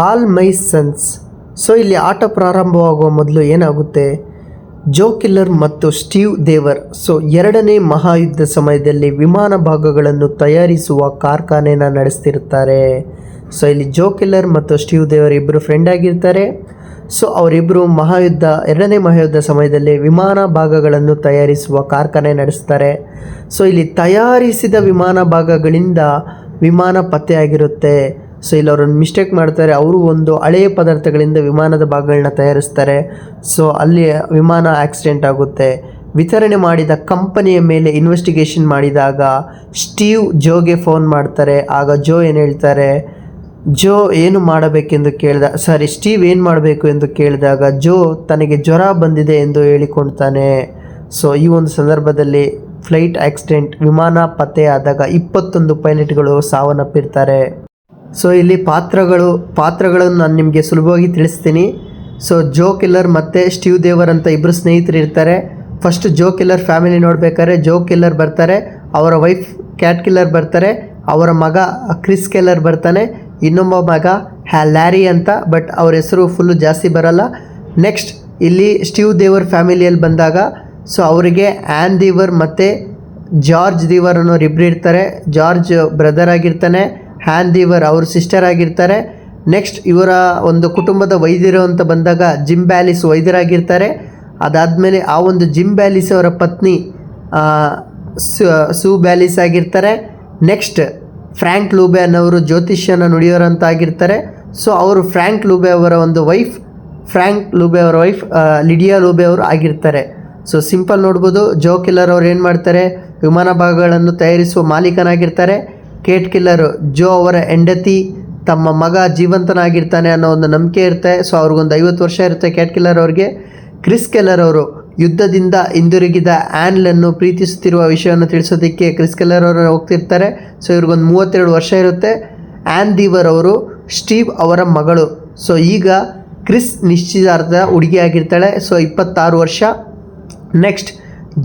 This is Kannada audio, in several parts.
All my sons. ಸೊ ಇಲ್ಲಿ ಆಟ ಪ್ರಾರಂಭವಾಗುವ ಮೊದಲು ಏನಾಗುತ್ತೆ, ಜೋ ಕಿಲ್ಲರ್ ಮತ್ತು ಸ್ಟೀವ್ ದೇವರ್ ಎರಡನೇ ಮಹಾಯುದ್ಧ ಸಮಯದಲ್ಲಿ ವಿಮಾನ ಭಾಗಗಳನ್ನು ತಯಾರಿಸುವ ಕಾರ್ಖಾನೆನ ನಡೆಸ್ತಿರ್ತಾರೆ. ಇಲ್ಲಿ ಜೋ ಕಿಲ್ಲರ್ ಮತ್ತು ಸ್ಟೀವ್ ದೇವರ್ ಇಬ್ಬರು ಫ್ರೆಂಡ್ ಆಗಿರ್ತಾರೆ. ಅವರಿಬ್ಬರು ಎರಡನೇ ಮಹಾಯುದ್ಧ ಸಮಯದಲ್ಲಿ ವಿಮಾನ ಭಾಗಗಳನ್ನು ತಯಾರಿಸುವ ಕಾರ್ಖಾನೆ ನಡೆಸ್ತಾರೆ. ಇಲ್ಲಿ ತಯಾರಿಸಿದ ವಿಮಾನ ಭಾಗಗಳಿಂದ ವಿಮಾನ ಪತ್ತೆಯಾಗಿರುತ್ತೆ. ಇಲ್ಲಿ ಅವರೊಂದು ಮಿಸ್ಟೇಕ್ ಮಾಡ್ತಾರೆ. ಅವರು ಒಂದು ಹಳೆಯ ಪದಾರ್ಥಗಳಿಂದ ವಿಮಾನದ ಭಾಗಗಳನ್ನ ತಯಾರಿಸ್ತಾರೆ. ಅಲ್ಲಿ ವಿಮಾನ ಆಕ್ಸಿಡೆಂಟ್ ಆಗುತ್ತೆ. ವಿತರಣೆ ಮಾಡಿದ ಕಂಪನಿಯ ಮೇಲೆ ಇನ್ವೆಸ್ಟಿಗೇಷನ್ ಮಾಡಿದಾಗ ಸ್ಟೀವ್ ಜೋಗೆ ಫೋನ್ ಮಾಡ್ತಾರೆ. ಆಗ ಜೋ ಏನು ಹೇಳ್ತಾರೆ, ಸ್ಟೀವ್ ಏನು ಮಾಡಬೇಕು ಎಂದು ಕೇಳಿದಾಗ ಜೋ ತನಗೆ ಜ್ವರ ಬಂದಿದೆ ಎಂದು ಹೇಳಿಕೊಳ್ತಾನೆ. ಈ ಒಂದು ಸಂದರ್ಭದಲ್ಲಿ ಫ್ಲೈಟ್ ಆಕ್ಸಿಡೆಂಟ್, ವಿಮಾನ ಪತ್ತೆಯಾದಾಗ 21 ಪೈಲಟ್ಗಳು ಸಾವನ್ನಪ್ಪಿರ್ತಾರೆ. ಇಲ್ಲಿ ಪಾತ್ರಗಳನ್ನು ನಾನು ನಿಮಗೆ ಸುಲಭವಾಗಿ ತಿಳಿಸ್ತೀನಿ. ಜೋ ಕಿಲ್ಲರ್ ಮತ್ತು ಸ್ಟೀವ್ ದೇವರ್ ಅಂತ ಇಬ್ಬರು ಸ್ನೇಹಿತರು ಇರ್ತಾರೆ. ಫಸ್ಟ್ ಜೋ ಕಿಲ್ಲರ್ ಫ್ಯಾಮಿಲಿ ನೋಡ್ಬೇಕಾದ್ರೆ ಜೋ ಕಿಲ್ಲರ್ ಬರ್ತಾರೆ, ಅವರ ವೈಫ್ ಕ್ಯಾಟ್ ಕಿಲ್ಲರ್ ಬರ್ತಾರೆ, ಅವರ ಮಗ ಕ್ರಿಸ್ ಕಿಲ್ಲರ್ ಬರ್ತಾನೆ, ಇನ್ನೊಬ್ಬ ಮಗ ಲ್ಯಾರಿ ಅಂತ, ಬಟ್ ಅವ್ರ ಹೆಸರು ಫುಲ್ಲು ಜಾಸ್ತಿ ಬರಲ್ಲ. ನೆಕ್ಸ್ಟ್ ಇಲ್ಲಿ ಸ್ಟೀವ್ ದೇವರ್ ಫ್ಯಾಮಿಲಿಯಲ್ಲಿ ಬಂದಾಗ ಅವರಿಗೆ ಆ್ಯನ್ ದೇವರ್ ಮತ್ತು ಜಾರ್ಜ್ ದೇವರ್ ಅನ್ನೋರು ಇಬ್ಬರು ಇರ್ತಾರೆ. ಜಾರ್ಜ್ ಬ್ರದರ್ ಆಗಿರ್ತಾನೆ, ಹ್ಯಾನ್ ದೇವರ್ ಅವ್ರ ಸಿಸ್ಟರ್ ಆಗಿರ್ತಾರೆ. ನೆಕ್ಸ್ಟ್ ಇವರ ಒಂದು ಕುಟುಂಬದ ವೈದ್ಯರು ಅಂತ ಬಂದಾಗ ಜಿಮ್ ಬ್ಯಾಲಿಸ್ ವೈದ್ಯರಾಗಿರ್ತಾರೆ. ಅದಾದಮೇಲೆ ಆ ಒಂದು ಜಿಮ್ ಬ್ಯಾಲಿಸ್ ಅವರ ಪತ್ನಿ ಸೂ ಬ್ಯಾಲಿಸ್ ಆಗಿರ್ತಾರೆ. ನೆಕ್ಸ್ಟ್ ಫ್ರ್ಯಾಂಕ್ ಲೂಬೆ ಅನ್ನೋರು ಜ್ಯೋತಿಷ್ಯನ ನುಡಿಯೋರಂತ ಆಗಿರ್ತಾರೆ. ಅವರು ಫ್ರ್ಯಾಂಕ್ ಲೂಬೆ ಅವರ ಒಂದು ವೈಫ್ ಲಿಡಿಯಾ ಲೂಬೆ ಅವರು ಆಗಿರ್ತಾರೆ. ಸಿಂಪಲ್ ನೋಡ್ಬೋದು, ಜೋ ಕಿಲ್ಲರ್ ಅವ್ರು ಏನು ಮಾಡ್ತಾರೆ, ವಿಮಾನ ಭಾಗಗಳನ್ನು ತಯಾರಿಸುವ ಮಾಲೀಕನಾಗಿರ್ತಾರೆ. ಕೇಟ್ ಕಿಲ್ಲರ್ ಜೋ ಅವರ ಹೆಂಡತಿ, ತಮ್ಮ ಮಗ ಜೀವಂತನಾಗಿರ್ತಾನೆ ಅನ್ನೋ ಒಂದು ನಂಬಿಕೆ ಇರುತ್ತೆ. ಅವ್ರಿಗೊಂದು 50 ವರ್ಷ ಇರುತ್ತೆ ಕ್ಯಾಟ್ ಕಿಲ್ಲರ್ ಅವ್ರಿಗೆ. ಕ್ರಿಸ್ ಕಿಲ್ಲರ್ ಅವರು ಯುದ್ಧದಿಂದ ಹಿಂದಿರುಗಿದ ಆ್ಯನ್ಲನ್ನು ಪ್ರೀತಿಸುತ್ತಿರುವ ವಿಷಯವನ್ನು ತಿಳಿಸೋದಕ್ಕೆ ಕ್ರಿಸ್ ಕಿಲ್ಲರ್ ಅವರು ಹೋಗ್ತಿರ್ತಾರೆ. ಇವ್ರಿಗೊಂದು 32 ವರ್ಷ ಇರುತ್ತೆ. ಆ್ಯನ್ ದೇವರ್ ಅವರು ಸ್ಟೀವ್ ಅವರ ಮಗಳು. ಈಗ ಕ್ರಿಸ್ ನಿಶ್ಚಿತಾರ್ಥ ಹುಡುಗಿಯಾಗಿರ್ತಾಳೆ. 26 ವರ್ಷ. ನೆಕ್ಸ್ಟ್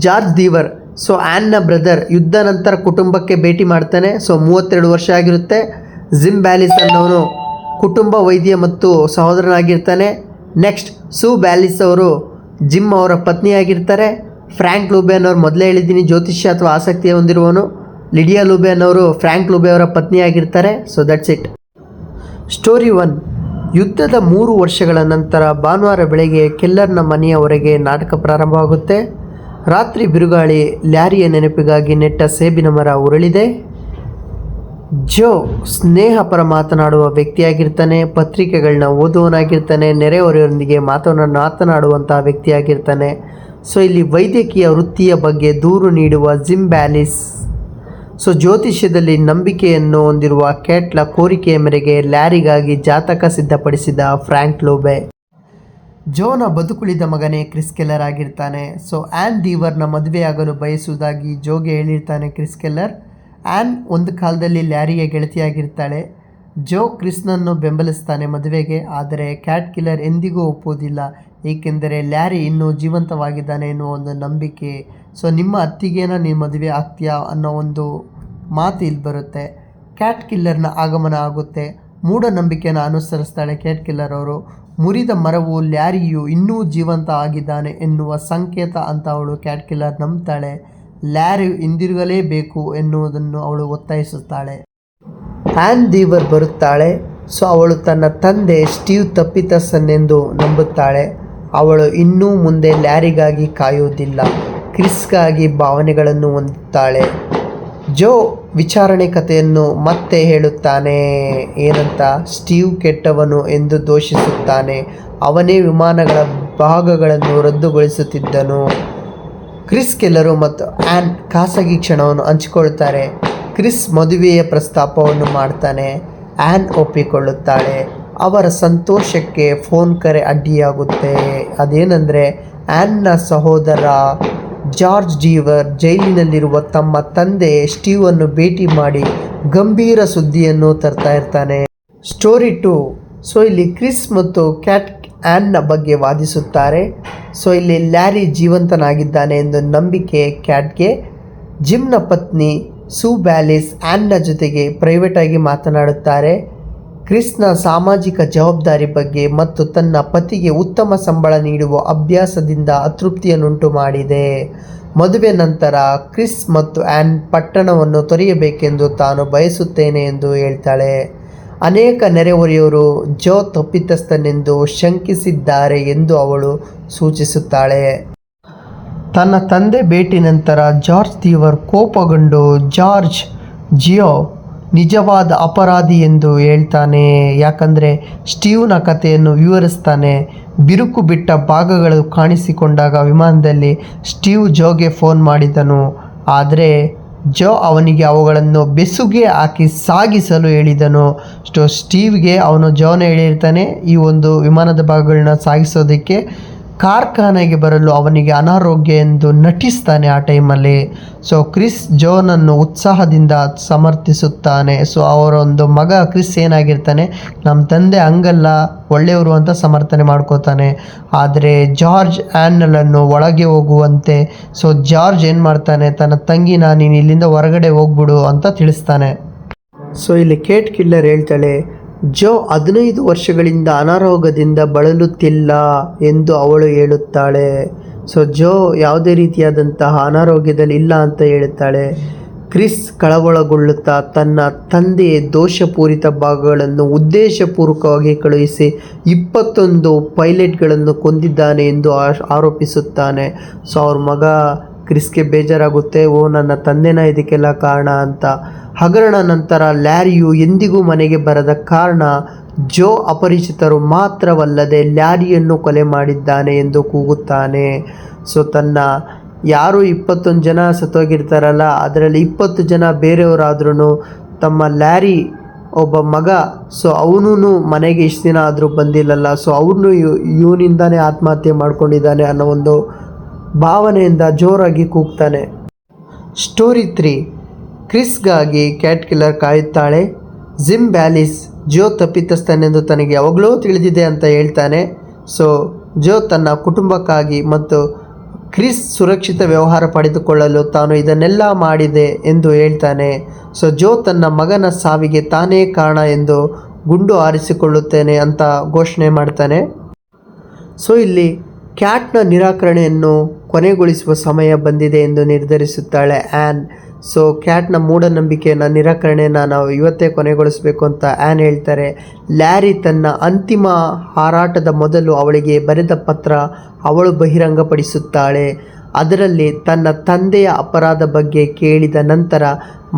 ಜಾರ್ಜ್ ದೇವರ್ ಆ್ಯನ್ನ ಬ್ರದರ್ ಯುದ್ಧ ನಂತರ ಕುಟುಂಬಕ್ಕೆ ಭೇಟಿ ಮಾಡ್ತಾನೆ. 32 ವರ್ಷ ಆಗಿರುತ್ತೆ. ಜಿಮ್ ಬ್ಯಾಲಿಸ್ ಅನ್ನೋನು ಕುಟುಂಬ ವೈದ್ಯ ಮತ್ತು ಸಹೋದರನಾಗಿರ್ತಾನೆ. ನೆಕ್ಸ್ಟ್ ಸೂ ಬ್ಯಾಲಿಸ್ ಅವರು ಜಿಮ್ ಅವರ ಪತ್ನಿಯಾಗಿರ್ತಾರೆ. ಫ್ರ್ಯಾಂಕ್ ಲೂಬೆ ಅನ್ನೋರು ಮೊದಲೇ ಹೇಳಿದ್ದೀನಿ ಜ್ಯೋತಿಷ್ಯ ಅಥವಾ ಆಸಕ್ತಿ ಹೊಂದಿರುವವನು. ಲಿಡಿಯಾ ಲೂಬೆ ಅನ್ನೋರು ಫ್ರ್ಯಾಂಕ್ ಲೂಬೆ ಅವರ ಪತ್ನಿಯಾಗಿರ್ತಾರೆ. That's it. ಸ್ಟೋರಿ 1. ಯುದ್ಧದ 3 ವರ್ಷಗಳ ನಂತರ ಭಾನುವಾರ ಬೆಳಗ್ಗೆ ಕಿಲ್ಲರ್ನ ಮನೆಯ ಹೊರಗೆ ನಾಟಕ ಪ್ರಾರಂಭವಾಗುತ್ತೆ. ರಾತ್ರಿ ಬಿರುಗಾಳಿ ಲ್ಯಾರಿಯ ನೆನಪಿಗಾಗಿ ನೆಟ್ಟ ಸೇಬಿನ ಮರ ಉರುಳಿದೆ. ಜೋ ಸ್ನೇಹಪರ ಮಾತನಾಡುವ ವ್ಯಕ್ತಿಯಾಗಿರ್ತಾನೆ. ಪತ್ರಿಕೆಗಳನ್ನ ಓದುವನಾಗಿರ್ತಾನೆ. ನೆರೆಹೊರೆಯವರೊಂದಿಗೆ ಮಾತನಾಡುವಂತಹ ವ್ಯಕ್ತಿಯಾಗಿರ್ತಾನೆ. ಇಲ್ಲಿ ವೈದ್ಯಕೀಯ ವೃತ್ತಿಯ ಬಗ್ಗೆ ದೂರು ನೀಡುವ ಜಿಮ್ ಬ್ಯಾಲಿಸ್. ಜ್ಯೋತಿಷ್ಯದಲ್ಲಿ ನಂಬಿಕೆಯನ್ನು ಹೊಂದಿರುವ ಕ್ಯಾಟ್ಲ ಕೋರಿಕೆಯ ಮೇರೆಗೆ ಲ್ಯಾರಿಗಾಗಿ ಜಾತಕ ಸಿದ್ಧಪಡಿಸಿದ ಫ್ರ್ಯಾಂಕ್ ಲೂಬೆ. ಜೋನ ಬದುಕುಳಿದ ಮಗನೇ ಕ್ರಿಸ್ ಕಿಲ್ಲರ್ ಆಗಿರ್ತಾನೆ. ಆ್ಯನ್ ದೇವರ್ನ ಮದುವೆಯಾಗಲು ಬಯಸುವುದಾಗಿ ಜೋಗೆ ಹೇಳಿರ್ತಾನೆ ಕ್ರಿಸ್ ಕಿಲ್ಲರ್. ಆ್ಯನ್ ಒಂದು ಕಾಲದಲ್ಲಿ ಲ್ಯಾರಿಯ ಗೆಳತಿಯಾಗಿರ್ತಾಳೆ. ಜೋ ಕ್ರಿಸ್ನನ್ನು ಬೆಂಬಲಿಸ್ತಾನೆ ಮದುವೆಗೆ. ಆದರೆ ಕ್ಯಾಟ್ ಕಿಲ್ಲರ್ ಎಂದಿಗೂ ಒಪ್ಪುವುದಿಲ್ಲ, ಏಕೆಂದರೆ ಲ್ಯಾರಿ ಇನ್ನೂ ಜೀವಂತವಾಗಿದ್ದಾನೆ ಎನ್ನುವ ಒಂದು ನಂಬಿಕೆ. ನಿಮ್ಮ ಅತ್ತಿಗೇನ ನೀವು ಮದುವೆ ಆಗ್ತೀಯಾ ಅನ್ನೋ ಒಂದು ಮಾತು ಇಲ್ಲಿ ಬರುತ್ತೆ. ಕ್ಯಾಟ್ ಕಿಲ್ಲರ್ನ ಆಗಮನ ಆಗುತ್ತೆ. ಮೂಢನಂಬಿಕೆಯನ್ನು ಅನುಸರಿಸ್ತಾಳೆ ಕ್ಯಾಟ್ ಕಿಲ್ಲರ್ ಅವರು. ಮುರಿದ ಮರವು ಲ್ಯಾರಿಯು ಇನ್ನೂ ಜೀವಂತ ಆಗಿದ್ದಾನೆ ಎನ್ನುವ ಸಂಕೇತ ಅಂತ ಅವಳು ಕ್ಯಾಟ್ ಕಿಲ್ಲರ್ ನಂಬ್ತಾಳೆ. ಲ್ಯಾರಿ ಹಿಂದಿರುಗಲೇಬೇಕು ಎನ್ನುವುದನ್ನು ಅವಳು ಒತ್ತಾಯಿಸುತ್ತಾಳೆ. ಆ್ಯನ್ ದೇವರ್ ಬರುತ್ತಾಳೆ. ಅವಳು ತನ್ನ ತಂದೆ ಸ್ಟೀವ್ ತಪ್ಪಿತಸ್ಥನೆಂದು ನಂಬುತ್ತಾಳೆ. ಅವಳು ಇನ್ನೂ ಮುಂದೆ ಲ್ಯಾರಿಗಾಗಿ ಕಾಯುವುದಿಲ್ಲ, ಕ್ರಿಸ್ಗಾಗಿ ಭಾವನೆಗಳನ್ನು ಹೊಂದುತ್ತಾಳೆ. ಜೋ ವಿಚಾರಣೆ ಕಥೆಯನ್ನು ಮತ್ತೆ ಹೇಳುತ್ತಾನೆ. ಏನಂತ, ಸ್ಟೀವ್ ಕೆಟ್ಟವನು ಎಂದು ದೂಷಿಸುತ್ತಾನೆ. ಅವನೇ ವಿಮಾನಗಳ ಭಾಗಗಳನ್ನು ರದ್ದುಗೊಳಿಸುತ್ತಿದ್ದನು. ಕ್ರಿಸ್ ಕಿಲ್ಲರು ಮತ್ತು ಆ್ಯನ್ ಖಾಸಗಿ ಕ್ಷಣವನ್ನು ಹಂಚಿಕೊಳ್ತಾರೆ. ಕ್ರಿಸ್ ಮದುವೆಯ ಪ್ರಸ್ತಾಪವನ್ನು ಮಾಡ್ತಾನೆ. ಆ್ಯನ್ ಒಪ್ಪಿಕೊಳ್ಳುತ್ತಾಳೆ. ಅವರ ಸಂತೋಷಕ್ಕೆ ಫೋನ್ ಕರೆ ಅಡ್ಡಿಯಾಗುತ್ತೆ. ಅದೇನೆಂದರೆ ಆ್ಯನ್ನ ಸಹೋದರ ಜಾರ್ಜ್ ಡೀವರ್ ಜೈಲಿನಲ್ಲಿರುವ ತಮ್ಮ ತಂದೆ ಸ್ಟೀವನ್ನು ಭೇಟಿ ಮಾಡಿ ಗಂಭೀರ ಸುದ್ದಿಯನ್ನು ತರ್ತಾ ಇರ್ತಾನೆ. ಸ್ಟೋರಿ 2. ಇಲ್ಲಿ ಕ್ರಿಸ್ ಮತ್ತು ಕ್ಯಾಟ್ ಆ್ಯನ್ನ ಬಗ್ಗೆ ವಾದಿಸುತ್ತಾರೆ. ಇಲ್ಲಿ ಲ್ಯಾರಿ ಜೀವಂತನಾಗಿದ್ದಾನೆ ಎಂದು ನಂಬಿಕೆ ಕ್ಯಾಟ್ಗೆ. ಜಿಮ್ನ ಪತ್ನಿ ಸೂ ಬ್ಯಾಲಿಸ್ ಆ್ಯನ್ನ ಜೊತೆಗೆ ಪ್ರೈವೇಟಾಗಿ ಮಾತನಾಡುತ್ತಾರೆ. ಕ್ರಿಸ್ನ ಸಾಮಾಜಿಕ ಜವಾಬ್ದಾರಿ ಬಗ್ಗೆ ಮತ್ತು ತನ್ನ ಪತಿಗೆ ಉತ್ತಮ ಸಂಬಳ ನೀಡುವ ಅಭ್ಯಾಸದಿಂದ ಅತೃಪ್ತಿಯನ್ನುಂಟು ಮಾಡಿದೆ. ಮದುವೆ ನಂತರ ಕ್ರಿಸ್ ಮತ್ತು ಆ್ಯನ್ ಪಟ್ಟಣವನ್ನು ತೊರೆಯಬೇಕೆಂದು ತಾನು ಬಯಸುತ್ತೇನೆ ಎಂದು ಹೇಳ್ತಾಳೆ. ಅನೇಕ ನೆರೆಹೊರೆಯವರು ಜೋ ತಪ್ಪಿತಸ್ಥನೆಂದು ಶಂಕಿಸಿದ್ದಾರೆ ಎಂದು ಅವಳು ಸೂಚಿಸುತ್ತಾಳೆ. ತನ್ನ ತಂದೆ ಭೇಟಿ ನಂತರ ಜಾರ್ಜ್ ತೀವ್ರ ಕೋಪಗೊಂಡು ಜಿಯೋ ನಿಜವಾದ ಅಪರಾಧಿ ಎಂದು ಹೇಳ್ತಾನೆ. ಯಾಕಂದರೆ ಸ್ಟೀವ್ನ ಕಥೆಯನ್ನು ವಿವರಿಸ್ತಾನೆ. ಬಿರುಕು ಬಿಟ್ಟ ಭಾಗಗಳು ಕಾಣಿಸಿಕೊಂಡಾಗ ವಿಮಾನದಲ್ಲಿ ಸ್ಟೀವ್ ಜೋಗೆ ಫೋನ್ ಮಾಡಿದನು. ಆದರೆ ಜೋ ಅವನಿಗೆ ಅವುಗಳನ್ನು ಬೆಸುಗೆ ಹಾಕಿ ಸಾಗಿಸಲು ಹೇಳಿದನು. ಸ್ಟೀವ್ಗೆ ಅವನು ಜೋನ ಹೇಳಿರ್ತಾನೆ ಈ ಒಂದು ವಿಮಾನದ ಭಾಗಗಳನ್ನ ಸಾಗಿಸೋದಕ್ಕೆ ಕಾರ್ಖಾನೆಗೆ ಬರಲು ಅವನಿಗೆ ಅನಾರೋಗ್ಯ ಎಂದು ನಟಿಸ್ತಾನೆ ಆ ಟೈಮಲ್ಲಿ. ಸೊ ಕ್ರಿಸ್ ಜೋನನ್ನು ಉತ್ಸಾಹದಿಂದ ಸಮರ್ಥಿಸುತ್ತಾನೆ. ಸೊ ಅವರ ಒಂದು ಮಗ ಕ್ರಿಸ್ ಏನಾಗಿರ್ತಾನೆ, ನಮ್ಮ ತಂದೆ ಹಂಗಲ್ಲ ಒಳ್ಳೆಯವರು ಅಂತ ಸಮರ್ಥನೆ ಮಾಡ್ಕೋತಾನೆ. ಆದರೆ ಜಾರ್ಜ್ ಆ್ಯನ್ನಳನ್ನು ಒಳಗೆ ಹೋಗುವಂತೆ ಸೊ ಜಾರ್ಜ್ ಏನು ಮಾಡ್ತಾನೆ, ತನ್ನ ತಂಗಿನ ನೀನು ಇಲ್ಲಿಂದ ಹೊರಗಡೆ ಹೋಗ್ಬಿಡು ಅಂತ ತಿಳಿಸ್ತಾನೆ. ಸೊ ಇಲ್ಲಿ ಕೇಟ್ ಕಿಲ್ಲರ್ ಹೇಳ್ತಾಳೆ, ಜೋ 15 ವರ್ಷಗಳಿಂದ ಅನಾರೋಗ್ಯದಿಂದ ಬಳಲುತ್ತಿಲ್ಲ ಎಂದು ಅವಳು ಹೇಳುತ್ತಾಳೆ. ಸೊ ಜೋ ಯಾವುದೇ ರೀತಿಯಾದಂತಹ ಅನಾರೋಗ್ಯದಲ್ಲಿ ಇಲ್ಲ ಅಂತ ಹೇಳುತ್ತಾಳೆ. ಕ್ರಿಸ್ ಕಳವಳಗೊಳ್ಳುತ್ತಾ ತನ್ನ ತಂದೆಯ ದೋಷಪೂರಿತ ಭಾಗಗಳನ್ನು ಉದ್ದೇಶಪೂರ್ವಕವಾಗಿ ಕಳುಹಿಸಿ 21 ಪೈಲಟ್ಗಳನ್ನು ಕೊಂದಿದ್ದಾನೆ ಎಂದು ಆರೋಪಿಸುತ್ತಾನೆ. ಸೊ ಅವ್ರ ಮಗ ಕ್ರಿಸ್ಗೆ ಬೇಜಾರಾಗುತ್ತೆ, ನನ್ನ ತಂದೆನ ಇದಕ್ಕೆಲ್ಲ ಕಾರಣ ಅಂತ. ಹಗರಣ ನಂತರ ಲ್ಯಾರಿಯು ಎಂದಿಗೂ ಮನೆಗೆ ಬರದ ಕಾರಣ ಜೋ ಅಪರಿಚಿತರು ಮಾತ್ರವಲ್ಲದೆ ಲ್ಯಾರಿಯನ್ನು ಕೊಲೆ ಮಾಡಿದ್ದಾನೆ ಎಂದು ಕೂಗುತ್ತಾನೆ. ಸೊ ತನ್ನ ಯಾರು 21 ಜನ ಸತ್ತೋಗಿರ್ತಾರಲ್ಲ ಅದರಲ್ಲಿ 20 ಜನ ಬೇರೆಯವರಾದ್ರೂ ತಮ್ಮ ಲ್ಯಾರಿ ಒಬ್ಬ ಮಗ, ಸೊ ಅವನು ಮನೆಗೆ ಇಷ್ಟು ದಿನ ಆದರೂ ಬಂದಿಲ್ಲಲ್ಲ, ಸೊ ಅವನು ಇವನಿಂದಾನೇ ಆತ್ಮಹತ್ಯೆ ಮಾಡ್ಕೊಂಡಿದ್ದಾನೆ ಅನ್ನೋ ಒಂದು ಭಾವನೆಯಿಂದ ಜೋರಾಗಿ ಕೂಗ್ತಾನೆ. ಸ್ಟೋರಿ 3 ಕ್ರಿಸ್ಗಾಗಿ ಕ್ಯಾಟ್ ಕಿಲ್ಲರ್ ಕಾಯುತ್ತಾಳೆ. ಜಿಮ್ ಬ್ಯಾಲಿಸ್ ಜೋ ತಪ್ಪಿತಸ್ಥನೆಂದು ತನಗೆ ಯಾವಾಗಲೂ ತಿಳಿದಿದೆ ಅಂತ ಹೇಳ್ತಾನೆ. ಸೊ ಜೋ ತನ್ನ ಕುಟುಂಬಕ್ಕಾಗಿ ಮತ್ತು ಕ್ರಿಸ್ ಸುರಕ್ಷಿತ ವ್ಯವಹಾರ ಪಡೆದುಕೊಳ್ಳಲು ತಾನು ಇದನ್ನೆಲ್ಲ ಮಾಡಿದೆ ಎಂದು ಹೇಳ್ತಾನೆ. ಸೊ ಜೋ ತನ್ನ ಮಗನ ಸಾವಿಗೆ ತಾನೇ ಕಾರಣ ಎಂದು ಗುಂಡು ಹಾರಿಸಿಕೊಳ್ಳುತ್ತೇನೆ ಅಂತ ಘೋಷಣೆ ಮಾಡ್ತಾನೆ. ಸೊ ಇಲ್ಲಿ ಕ್ಯಾಟ್ನ ನಿರಾಕರಣೆಯನ್ನು ಕೊನೆಗೊಳಿಸುವ ಸಮಯ ಬಂದಿದೆ ಎಂದು ನಿರ್ಧರಿಸುತ್ತಾಳೆ ಆ್ಯನ್. ಸೊ ಕ್ಯಾಟ್ನ ಮೂಢನಂಬಿಕೆಯನ್ನು ನಿರಾಕರಣೆಯನ್ನು ನಾವು ಇವತ್ತೇ ಕೊನೆಗೊಳಿಸಬೇಕು ಅಂತ ಆ್ಯನ್ ಹೇಳ್ತಾರೆ. ಲ್ಯಾರಿ ತನ್ನ ಅಂತಿಮ ಹಾರಾಟದ ಮೊದಲು ಅವಳಿಗೆ ಬರೆದ ಪತ್ರ ಅವಳು ಬಹಿರಂಗಪಡಿಸುತ್ತಾಳೆ. ಅದರಲ್ಲಿ ತನ್ನ ತಂದೆಯ ಅಪರಾಧ ಬಗ್ಗೆ ಕೇಳಿದ ನಂತರ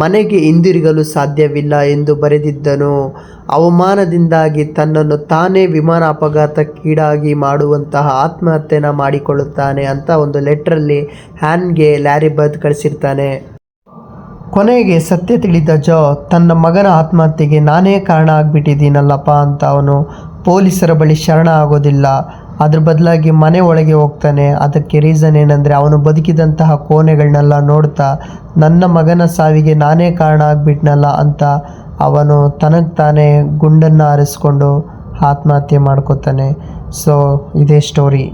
ಮನೆಗೆ ಹಿಂದಿರುಗಲು ಸಾಧ್ಯವಿಲ್ಲ ಎಂದು ಬರೆದಿದ್ದನು. ಅವಮಾನದಿಂದಾಗಿ ತನ್ನನ್ನು ತಾನೇ ವಿಮಾನ ಅಪಘಾತಕ್ಕೀಡಾಗಿ ಮಾಡುವಂತಹ ಆತ್ಮಹತ್ಯೆನ ಮಾಡಿಕೊಳ್ಳುತ್ತಾನೆ ಅಂತ ಒಂದು ಲೆಟ್ರಲ್ಲಿ ಹ್ಯಾನ್ಗೆ ಲ್ಯಾರಿ ಬರೆದು ಕಳಿಸಿರ್ತಾನೆ. ಕೊನೆಗೆ ಸತ್ಯ ತಿಳಿದ ಜೋ ತನ್ನ ಮಗನ ಆತ್ಮಹತ್ಯೆಗೆ ನಾನೇ ಕಾರಣ ಆಗಿಬಿಟ್ಟಿದ್ದೀನಲ್ಲಪ್ಪ ಅಂತ ಅವನು ಪೊಲೀಸರ ಬಳಿ ಶರಣ ಆಗೋದಿಲ್ಲ. ಅದ್ರ ಬದಲಾಗಿ ಮನೆ ಒಳಗೆ ಹೋಗ್ತಾನೆ. ಅದಕ್ಕೆ ರೀಸನ್ ಏನಂದರೆ ಅವನು ಬದುಕಿದಂತಹ ಕೋಣೆಗಳನ್ನೆಲ್ಲ ನೋಡ್ತಾ ನನ್ನ ಮಗನ ಸಾವಿಗೆ ನಾನೇ ಕಾರಣ ಆಗಿಬಿಟ್ನಲ್ಲ ಅಂತ ಅವನು ತನಗೆ ತಾನೇ ಗುಂಡನ್ನು ಹಾರಿಸ್ಕೊಂಡು ಆತ್ಮಹತ್ಯೆ ಮಾಡ್ಕೋತಾನೆ. ಸೊ ಇದೇ ಸ್ಟೋರಿ.